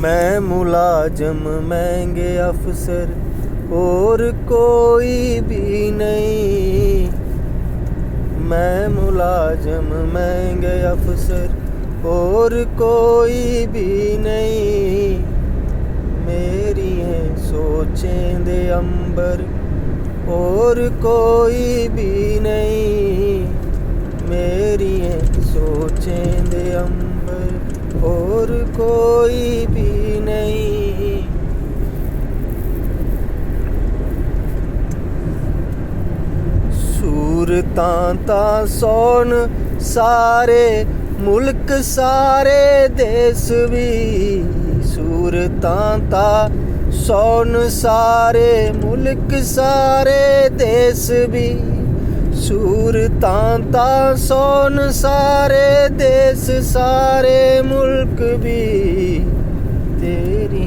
मैं मुलाजम महंगे अफसर और कोई भी नहीं। मैं मुलाजम महंगे अफसर और कोई भी नहीं। मेरी हैं सोचें दे अंबर और कोई भी नहीं। मेरी हैं सोचें दे अंबर और कोई भी नहीं। सूरतां तां सौन सारे मुल्क सारे देश भी। सूरतां तां सौन सारे मुल्क सारे देश भी। सूरतां तां सौन सारे देश सारे मुल्क भी। तेरी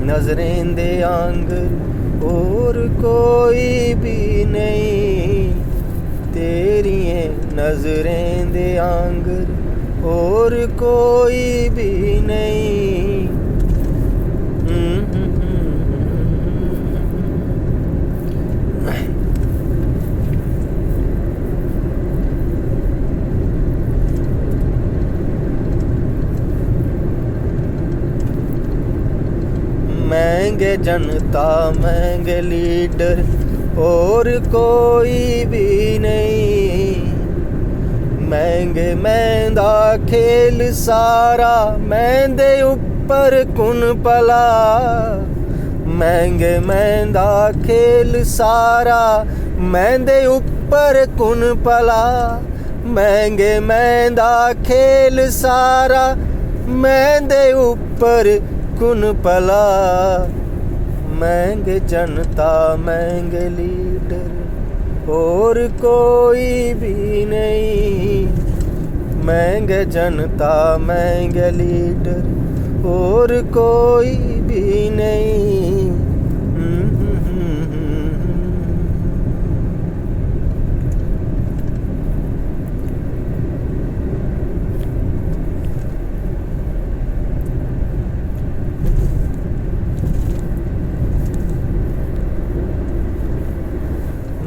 नजरें दे आंगर और कोई भी नहीं। तेरी नजरें दे आंगर और कोई भी नहीं। महंगे जनता महंगे लीडर और कोई भी नहीं। महंगे महंगा खेल सारा महंगे ऊपर कुन पला। महंगे महंगा खेल सारा महंगे ऊपर कुन पला। महंगे महंगा खेल सारा महंगे ऊपर कुन पला। महंगे जनता महंगे लीडर और कोई भी नहीं। महंगे जनता महंगे लीडर और कोई भी नहीं।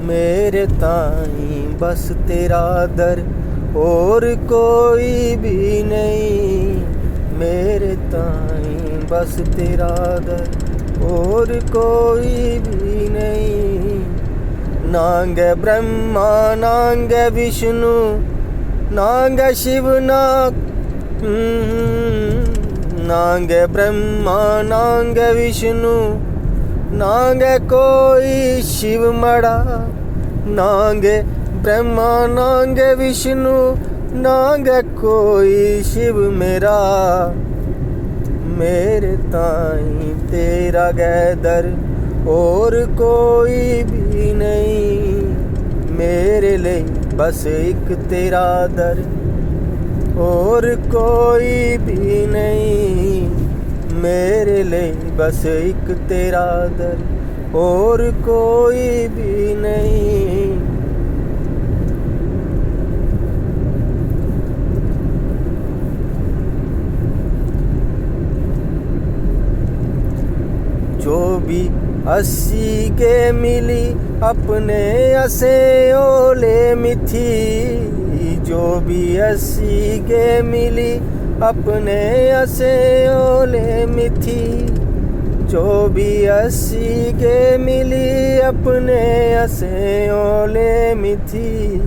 मेरे ताईं बस तेरा दर और कोई भी नहीं। मेरे ताईं बस तेरा दर और कोई भी नहीं। नांगे ब्रह्मा नांगे विष्णु नांगे शिव नांगे ब्रह्मा नांगे विष्णु नांगे कोई शिव मड़ा। नांगे ब्रह्मा नांगे विष्णु नांगे कोई शिव मेरा। मेरे ताईं तेरा गैदर और कोई भी नहीं। मेरे लिए बस एक तेरा दर और कोई भी नहीं। मेरे लिए बस एक तेरा दर और कोई भी नहीं। जो भी 80 के मिली अपने असे ओले मिथी। जो भी 80 के मिली अपने असे ओले मिथी। जो भी 80 के मिली अपने असे ओले मिथी।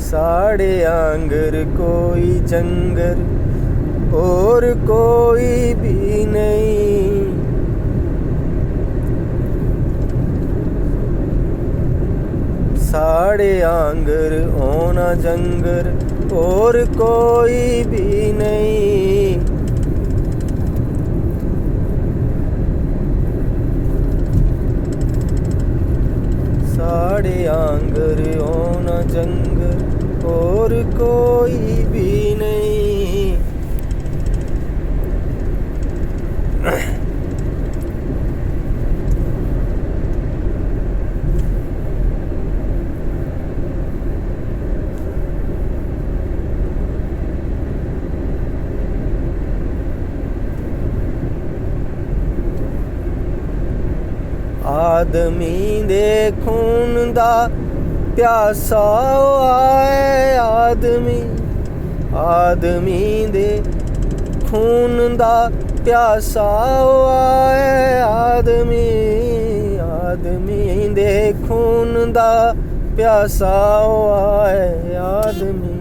साढ़े आंगर कोई जंगर और कोई भी नहीं। साढ़े आंगर ओना जंगर और कोई भी नहीं। साढ़े आंगर ओना जंगर और कोई भी नहीं। ਆਦਮੀ ਦੇ ਖੂਨ ਦਾ ਪਿਆਸਾ ਆਏ ਆਦਮੀ ਦੇ ਖੂਨ ਦਾ ਪਿਆਸਾ ਆਏ ਆਦਮੀ ਦੇ ਖੂਨ ਦਾ ਪਿਆਸਾ ਆਏ ਆਦਮੀ।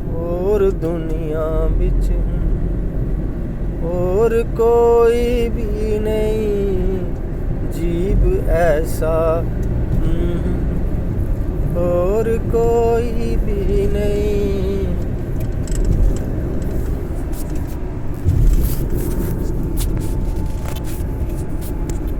ਹੋਰ ਦੁਨੀਆ ਵਿੱਚ और कोई भी नहीं जीव ऐसा और कोई भी नहीं।